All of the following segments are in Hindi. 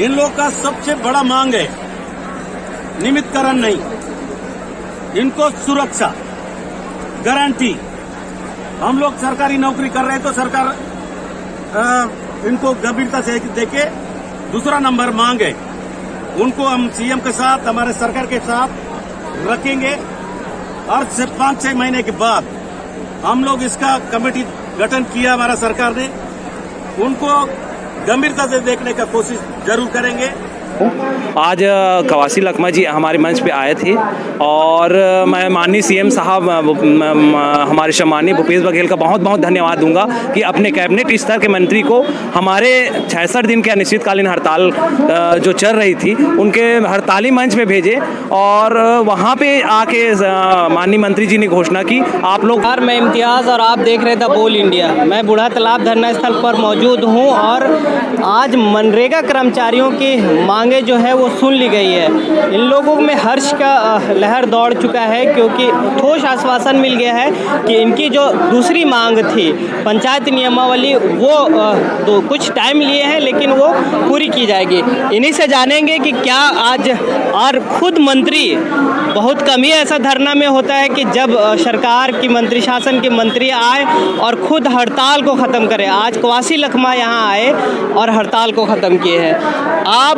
इन लोग का सबसे बड़ा मांग है नियमितकरण नहीं, इनको सुरक्षा गारंटी। हम लोग सरकारी नौकरी कर रहे हैं तो सरकार इनको गंभीरता से देके दूसरा नंबर मांग है, उनको हम सीएम के साथ हमारे सरकार के साथ रखेंगे और 5-6 महीने के बाद हम लोग इसका कमेटी गठन किया हमारा सरकार ने, उनको गंभीरता से देखने का कोशिश जरूर करेंगे। आज कवासी लखमा जी हमारे मंच पे आए थे और मैं माननीय सीएम साहब हमारे सम्माननीय भूपेश बघेल का बहुत बहुत धन्यवाद दूंगा कि अपने कैबिनेट स्तर के मंत्री को हमारे 66 दिन के अनिश्चितकालीन हड़ताल जो चल रही थी उनके हड़ताली मंच में भेजे और वहाँ पे आके माननीय मंत्री जी ने घोषणा की आप लोग। मैं इम्तियाज़ और आप देख रहे थे बोल इंडिया। मैं बूढ़ा तालाब धरना स्थल पर मौजूद हूँ और आज मनरेगा कर्मचारियों की मांगे जो है वो सुन ली गई है। इन लोगों में हर्ष का लहर दौड़ चुका है क्योंकि ठोस आश्वासन मिल गया है कि इनकी जो दूसरी मांग थी पंचायत नियमावली वो कुछ टाइम लिए हैं लेकिन वो पूरी की जाएगी। इन्हीं से जानेंगे कि क्या आज और खुद मंत्री, बहुत कम ही ऐसा धरना में होता है कि जब सरकार की मंत्री शासन के मंत्री आए और खुद हड़ताल को ख़त्म करें। आज कवासी लखमा यहाँ आए और हड़ताल को ख़त्म किए हैं। आप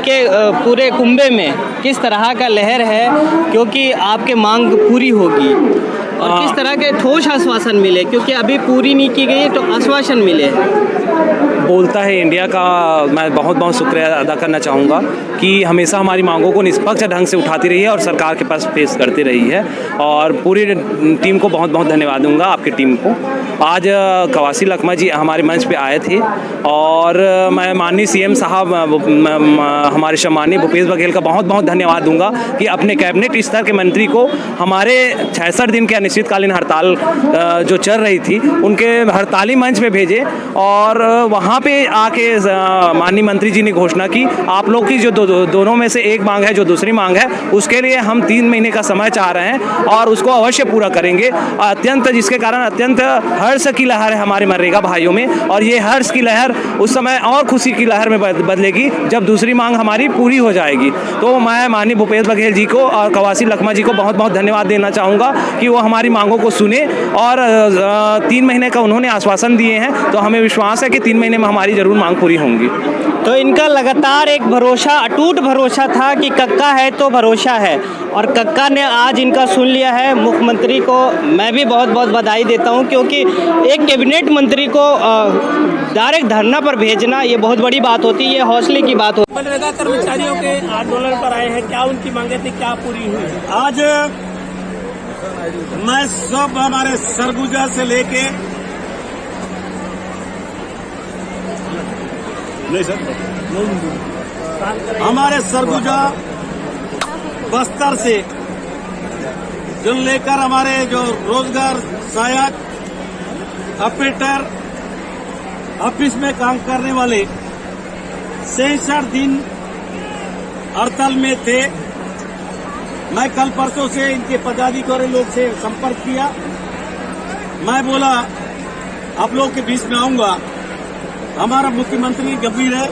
के पूरे कुंबे में किस तरह का लहर है क्योंकि आपके मांग पूरी होगी और किस तरह के ठोस आश्वासन मिले क्योंकि अभी पूरी नहीं की गई तो आश्वासन मिले? बोलता है इंडिया का मैं बहुत बहुत शुक्रिया अदा करना चाहूँगा कि हमेशा हमारी मांगों को निष्पक्ष ढंग से उठाती रही है और सरकार के पास पेश करती रही है और पूरी टीम को बहुत बहुत धन्यवाद दूंगा, आपकी टीम को। आज कवासी लखमा जी हमारे मंच पे आए थे और मैं माननीय सीएम साहब हमारे सम्माननीय भूपेश बघेल का बहुत बहुत धन्यवाद दूंगा कि अपने कैबिनेट स्तर के मंत्री को हमारे 66 दिन के अनिश्चितकालीन हड़ताल जो चल रही थी उनके हड़ताली मंच में भेजे और वहाँ पे आके माननीय मंत्री जी ने घोषणा की आप लोग की जो दोनों में से एक मांग है जो दूसरी मांग है उसके लिए हम 3 महीने का समय चाह रहे हैं और उसको अवश्य पूरा करेंगे। अत्यंत जिसके कारण अत्यंत हर्ष की लहर है हमारे मनरेगा भाइयों में और ये हर्ष की लहर उस समय और खुशी की लहर में बदलेगी जब दूसरी मांग हमारी पूरी हो जाएगी। तो मैं माननीय भूपेश बघेल जी को और कवासी लखमा जी को बहुत बहुत धन्यवाद देना चाहूँगा कि वो हमारी मांगों को सुने और 3 महीने का उन्होंने आश्वासन दिए हैं तो हमें विश्वास है कि 3 महीने में हमारी जरूर मांग पूरी होंगी। तो इनका लगातार एक भरोसा, अटूट भरोसा था कि कक्का है तो भरोसा है और कक्का ने आज इनका सुन लिया है। मुख्यमंत्री को मैं भी बहुत बहुत बधाई देता हूं क्योंकि एक कैबिनेट मंत्री को डायरेक्ट धरना पर भेजना ये बहुत बड़ी बात होती है, ये हौसले की बात होती है। मनरेगा कर्मचारियों के आंदोलन पर आए हैं, क्या उनकी मांगे थी, क्या पूरी हुई? आज मैं सब हमारे सरगुजा से लेके नहीं सर हमारे सरगुजा बस्तर से जो लेकर हमारे जो रोजगार सहायक ऑपरेटर ऑफिस में काम करने वाले 66 दिन हड़ताल में थे। मैं कल परसों से इनके पदाधिकारी लोग से संपर्क किया। मैं बोला आप लोग के बीच में आऊंगा। हमारा मुख्यमंत्री गंभीर है,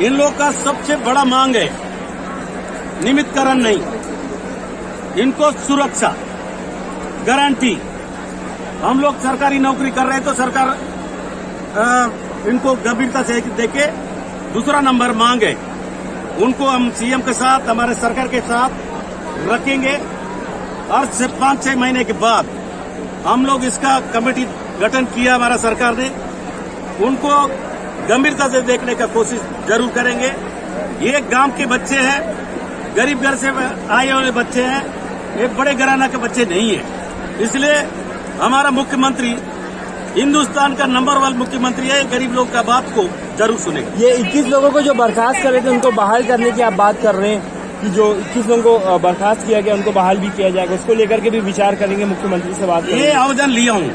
इन लोग का सबसे बड़ा मांग है नियमितकरण नहीं, इनको सुरक्षा गारंटी। हम लोग सरकारी नौकरी कर रहे हैं तो सरकार इनको गंभीरता से देके दूसरा नंबर मांग है, उनको हम सीएम के साथ हमारे सरकार के साथ रखेंगे और 5-6 महीने के बाद हम लोग इसका कमेटी गठन किया हमारा सरकार ने, उनको गंभीरता से देखने का कोशिश जरूर करेंगे। ये गांव के बच्चे हैं, गरीब घर से आए हुए बच्चे हैं, एक बड़े घराना के बच्चे नहीं है। इसलिए हमारा मुख्यमंत्री हिंदुस्तान का नंबर 1 मुख्यमंत्री है, गरीब लोग का बात को जरूर सुनेगा। ये 21 लोगों को जो बर्खास्त कर रहे थे उनको बहाल करने की आप बात कर रहे हैं कि जो 21 लोगों को बर्खास्त किया गया उनको बहाल भी किया जाएगा, उसको लेकर के भी विचार करेंगे, मुख्यमंत्री से बात करेंगे। ये आवेदन लिया हूँ,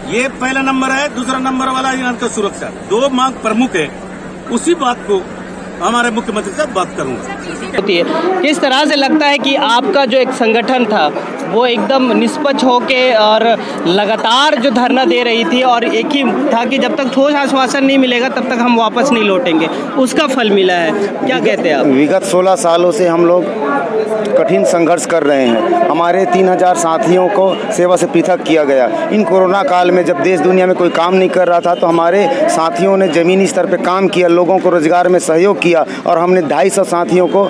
ये पहला नंबर है। दूसरा नंबर वाला इनका सुरक्षा, 2 मांग प्रमुख है, उसी बात को हमारे मुख्यमंत्री से बात करूंगा। किस तरह से लगता है कि आपका जो एक संगठन था वो एकदम निष्पक्ष होके और लगातार जो धरना दे रही थी, और एक ही था कि जब तक ठोस आश्वासन नहीं मिलेगा तब तक हम वापस नहीं लौटेंगे। उसका फल मिला है, क्या कहते हैं आप? विगत 16 सालों से हम लोग कठिन संघर्ष कर रहे हैं। हमारे 3000 साथियों को सेवा से पृथक किया गया। इन कोरोना काल में जब देश दुनिया में कोई काम नहीं कर रहा था तो हमारे साथियों ने ज़मीनी स्तर पे काम किया, लोगों को रोजगार में सहयोग किया, और हमने 250 साथियों को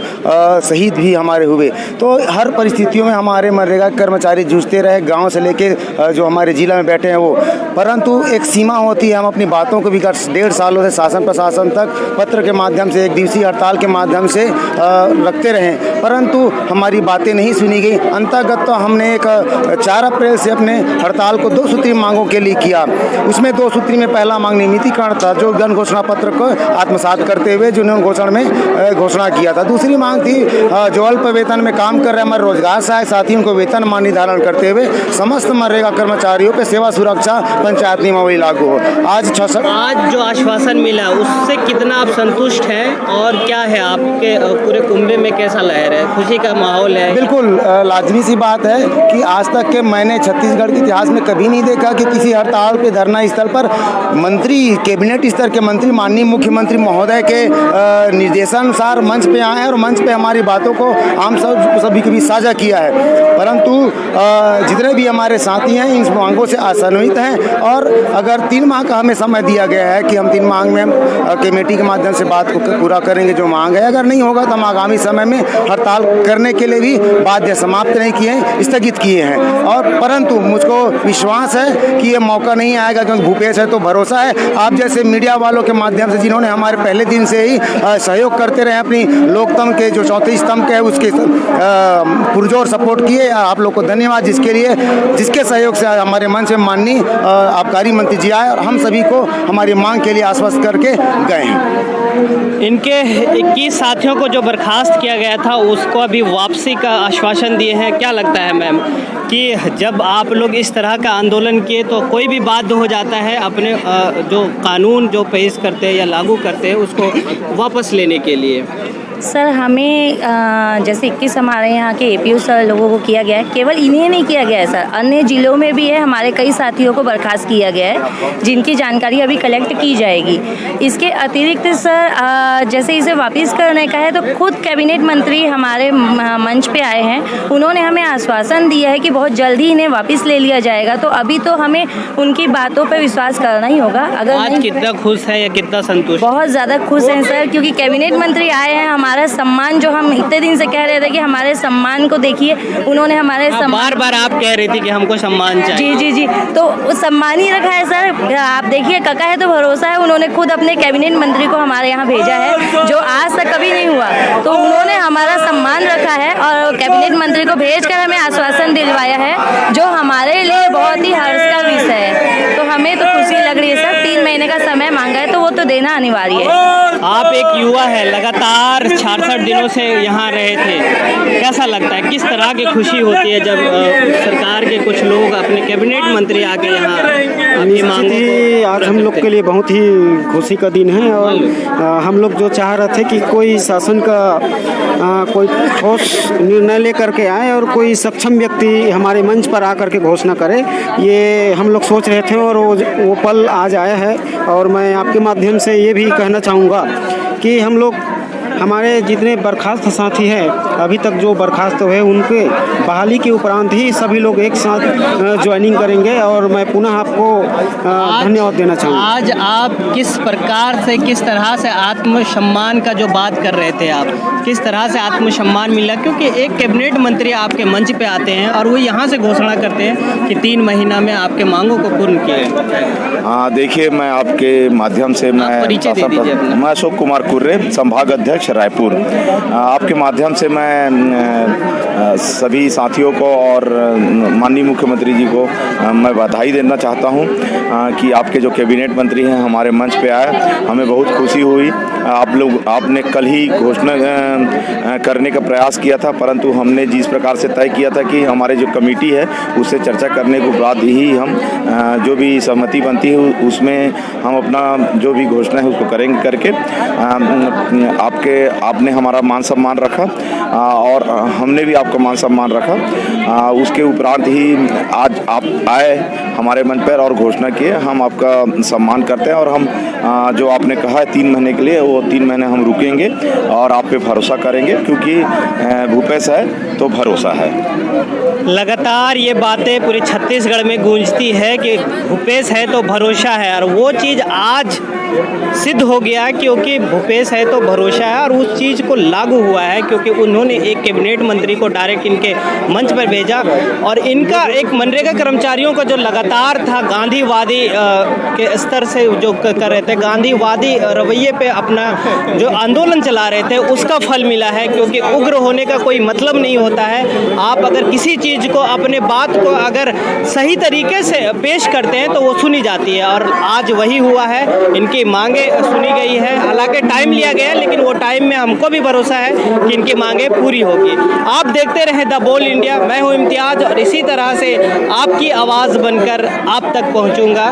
शहीद भी हमारे हुए। तो हर परिस्थितियों में हमारे मनरेगा कर्मचारी जूझते रहे, गाँव से लेके जो हमारे जिला में बैठे हैं वो। परंतु एक सीमा होती है, हम अपनी बातों को विगत 1.5 सालों से शासन प्रशासन तक पत्र के माध्यम से, 1 दिवसीय हड़ताल के माध्यम से रखते रहे, परंतु हमारी बातें नहीं सुनी गई। अंतर्गत तो हमने एक 4 अप्रैल से अपने हड़ताल को 2 सूत्री मांगों के लिए किया। उसमें 2 सूत्री में पहला मांग नियमितीकरण था, जो जन घोषणा पत्र को आत्मसात करते हुए जिन्होंने घोषणा में घोषणा किया था। दूसरी मांग थी जो अल्प वेतन में काम कर रहे हमारे रोजगार सहायक साथियों को वेतन मान निर्धारण करते हुए समस्त मनरेगा कर्मचारियों पर सेवा सुरक्षा पंचायत नियमावली लागू हो। आज जो आश्वासन मिला उससे कितना आप संतुष्ट हैं, और क्या है आपके पूरे कुंभे में कैसा लहर है, खुशी का माहौल है? बिल्कुल लाजमी सी बात है कि आज तक के मैंने छत्तीसगढ़ के इतिहास में कभी नहीं देखा कि किसी हड़ताल पे धरना स्थल पर मंत्री, कैबिनेट स्तर के मंत्री, माननीय मुख्यमंत्री महोदय के निर्देशानुसार मंच पे आए और मंच पे हमारी बातों को आम सभी को भी साझा किया है। परंतु जितने भी हमारे साथी हैं इन मांगों से असहमत हैं, और अगर 3 माह का हमें समय दिया गया है कि हम 3 मांग में कमेटी के माध्यम से बात को पूरा करेंगे जो मांग है। अगर नहीं होगा तो हम आगामी समय में हड़ताल करने के लिए भी बाध्य समाप्त नहीं किए हैं, स्थगित किए हैं। और परंतु मुझको विश्वास है कि ये मौका नहीं आएगा, क्योंकि भूपेश है तो भरोसा है। आप जैसे मीडिया वालों के माध्यम से जिन्होंने हमारे पहले दिन से ही सहयोग करते रहे, अपनी लोकतंत्र के जो 34 स्तंभ के है उसके पुरजोर सपोर्ट किए, आप लोग को धन्यवाद, जिसके सहयोग से हमारे मंच में माननीय आबकारी मंत्री जी आए और हम सभी को हमारी मांग के लिए आश्वस्त करके गए हैं। इनके 21 साथियों को जो बर्खास्त किया गया था उसको अभी वापसी का आश्वासन दिए हैं। क्या लगता है मैम कि जब आप लोग इस तरह का आंदोलन किए तो कोई भी बाध्य हो जाता है अपने जो कानून जो पेश करते हैं या लागू करते हैं उसको वापस लेने के लिए? सर हमें जैसे 21 हमारे यहाँ के एपीओ सर लोगों को किया गया है, केवल इन्हें नहीं किया गया है सर, अन्य जिलों में भी है, हमारे कई साथियों को बर्खास्त किया गया है जिनकी जानकारी अभी कलेक्ट की जाएगी। इसके अतिरिक्त सर जैसे इसे वापस करने का है तो खुद कैबिनेट मंत्री हमारे मंच पे आए हैं, उन्होंने हमें आश्वासन दिया है कि बहुत जल्दी इन्हें वापस ले लिया जाएगा। तो अभी तो हमें उनकी बातों पर विश्वास करना ही होगा। अगर आज कितना खुश है या कितना संतुष्ट? बहुत ज़्यादा खुश हैं सर, क्योंकि कैबिनेट मंत्री आए हैं। हमारा सम्मान जो हम इतने दिन से कह रहे थे कि हमारे सम्मान को देखिए, उन्होंने हमारे बार बार आप कह रही थी कि हमको सम्मान चाहिए। जी जी जी, तो सम्मान ही रखा है सर। आप देखिए, काका है तो भरोसा है, उन्होंने खुद अपने कैबिनेट मंत्री को हमारे यहाँ भेजा है जो आज तक कभी नहीं हुआ। तो उन्होंने हमारा सम्मान रखा है और कैबिनेट मंत्री को भेजकर हमें आश्वासन दिलवाया है, जो हमारे लिए बहुत ही हर्ष का विषय है। तो हमें तो खुशी लग रही है सर। 3 महीने का समय मांगा है तो वो तो देना अनिवार्य है। आप एक युवा है, लगातार 66 दिनों से यहाँ रहे थे, कैसा लगता है, किस तरह की खुशी होती है जब सरकार के कुछ लोग अपने कैबिनेट मंत्री आके यहाँ अपनी मांगों को? आज हम लोग के लिए बहुत ही खुशी का दिन है, और हम लोग जो चाह रहे थे कि कोई शासन का कोई ठोस निर्णय लेकर के आए और कोई सक्षम व्यक्ति हमारे मंच पर आकर के घोषणा करे, ये हम लोग सोच रहे थे और वो पल आज आया है। और मैं आपके माध्यम से ये भी कहना चाहूँगा कि हम लोग, हमारे जितने बर्खास्त साथी हैं अभी तक जो बर्खास्त हुए, उनके बहाली के उपरांत ही सभी लोग एक साथ ज्वाइनिंग करेंगे। और मैं पुनः आपको धन्यवाद देना चाहूँगा। आज आप किस प्रकार से, किस तरह से आत्मसम्मान का जो बात कर रहे थे, आप किस तरह से आत्मसम्मान मिला? क्योंकि एक कैबिनेट मंत्री आपके मंच पे आते हैं और वो यहाँ से घोषणा करते हैं कि 3 महीना में आपके मांगों को पूर्ण किया। हाँ, देखिए, मैं आपके माध्यम से मैं अशोक कुमार कुर्रे, संभाग अध्यक्ष रायपुर। आपके माध्यम से मैं सभी साथियों को और माननीय मुख्यमंत्री जी को मैं बधाई देना चाहता हूं कि आपके जो कैबिनेट मंत्री हैं हमारे मंच पे आए, हमें बहुत खुशी हुई। आपने कल ही घोषणा करने का प्रयास किया था, परंतु हमने जिस प्रकार से तय किया था कि हमारे जो कमेटी है उससे चर्चा करने के बाद ही हम जो भी सहमति बनती है उसमें हम अपना जो भी घोषणा है उसको करेंगे करके आपके आपने हमारा मान सम्मान रखा और हमने भी आपका मान सम्मान रखा। उसके उपरांत ही आज आप आए हमारे मंच पर और घोषणा किए। हम आपका सम्मान करते हैं और हम जो आपने कहा है 3 महीने के लिए, वो 3 महीने हम रुकेंगे और आप पे भरोसा करेंगे, क्योंकि भूपेश है तो भरोसा है। लगातार ये बातें पूरे छत्तीसगढ़ में गूंजती है कि भूपेश है तो भरोसा है, और वो चीज़ आज सिद्ध हो गया, क्योंकि भूपेश है तो भरोसा है और उस चीज़ को लागू हुआ है, क्योंकि उन्होंने एक कैबिनेट मंत्री को डायरेक्ट इनके मंच पर भेजा। और इनका एक मनरेगा कर्मचारियों का जो लगातार था गांधीवादी के स्तर से जो कर रहे थे, गांधीवादी रवैये पे अपना जो आंदोलन चला रहे थे, उसका फल मिला है। क्योंकि उग्र होने का कोई मतलब नहीं होता है। आप अगर किसी चीज़ को, अपने बात को अगर सही तरीके से पेश करते हैं तो वो सुनी जाती है, और आज वही हुआ है। इनकी मांगे सुनी गई है, हालांकि टाइम लिया गया, लेकिन वो टाइम में हमको भी भरोसा है कि इनकी मांगे पूरी होगी। आप देखते रहें द बोल इंडिया। मैं हूं इम्तियाज और इसी तरह से आपकी आवाज़ बनकर आप तक पहुंचूंगा।